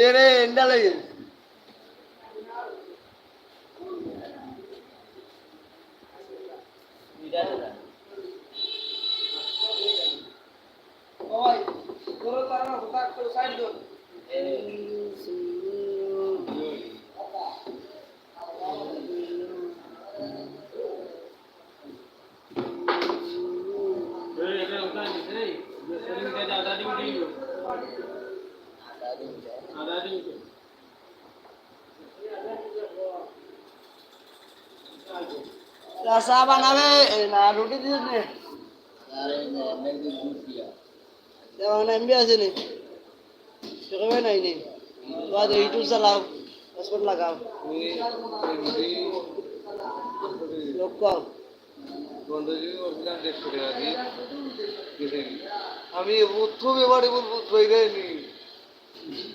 এরে এন্ডা লাগে ওই তোর তারা হুতা করে সাইড দো এটা হুতা নিছে সেলিং কে দাদা দিন দিও আদা দিন রাসা বানাবে না রুটি দিস নে আরে না মেঘ দুধ দিয়া দেওয়া এমবি আছে নি সেখানে নাই নি বাদ ইউটিউব চালাও পাসপোর্ট লাগাও লোক বন্ধুজি অরিজিনাল ডেট করে রাখি আমি প্রথম এবারে বই গেছি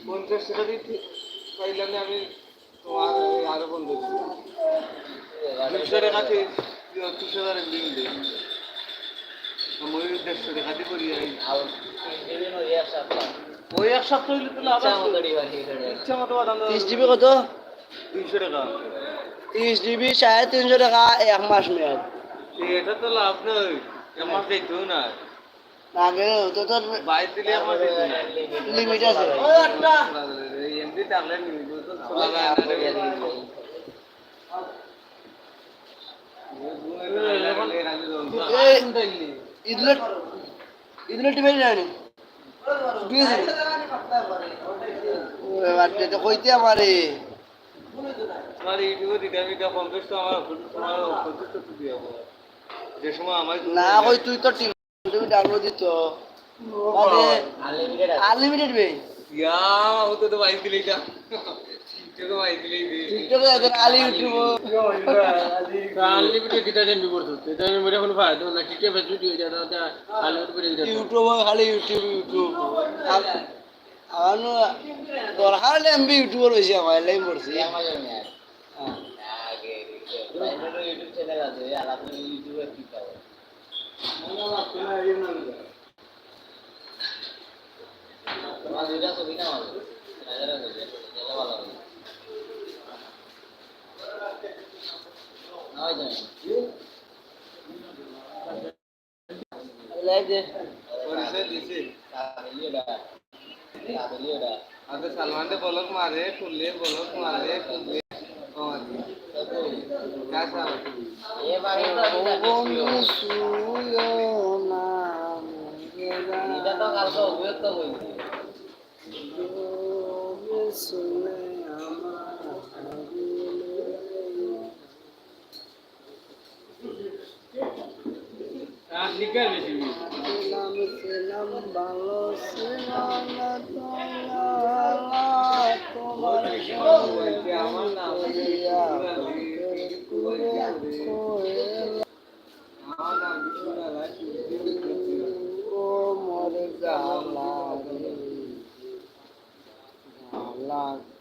50 টাকা দিয়ে পাইলাম না আমি তোমার আরো বন্ধু 200 টাকা থেকে 30,000 এমবি দিই আমি 150 টাকা দিয়ে করি ওই এক সপ্তাহ হইলে তো লাভ আছে ইচ্ছা মতো দাম 30 জিবি কত 200 টাকা 30 জিবি 350 টাকা এক মাস মেয়াদ এটা তো লাভ নয় এক মাস দিতো না আগে তো তোর 22 দিলে এক মাস লিমিট আছে এমবি থাকলে নিব তো চলা যায় না ইদলে টিভি জানি ওরে বাচ্চা তো কইতে আমারে তোমার ইউটিউবে দিতে আমি 50 তো আমার তোমার 50 তো দিও যে সময় আমার না কই তুই তো টিভি ডাউনলোড দিত মানে আনলিমিটেড বে ইয়া ও তো 22 দিলি এটা টিকটকে 22 দিলি টিকটকে এত আলি ইউটিউব আনলিমিটেড দিতে দেন বিপরীত এটা মেরে কোনো ফায়দা না টিকটকে ফেসবুক দিয়ে দাও আনলিমিটেড ইউটিউব খালি ইউটিউব আনো দরকার হলে এমবি ইউটিউবার হয়েছে আমার লাইন পড়ছি আগে ইউটিউব চ্যানেল আছে আর আপনি ইউটিউবে কি পাবেন তোমার দুইটা ছবি না ভালো ভালো নয় জানি লাইভ দে পরিচয় দিছি আগে সালমান দে বলক মারে ফুললে বলক মারে ফুললে ये बारे এটা তো কালকে অভিযুক্ত হইছে আর লিখা বেশি নাম সেলাম ভালো সেলাম তোমার আমার নাম ও মরে গালা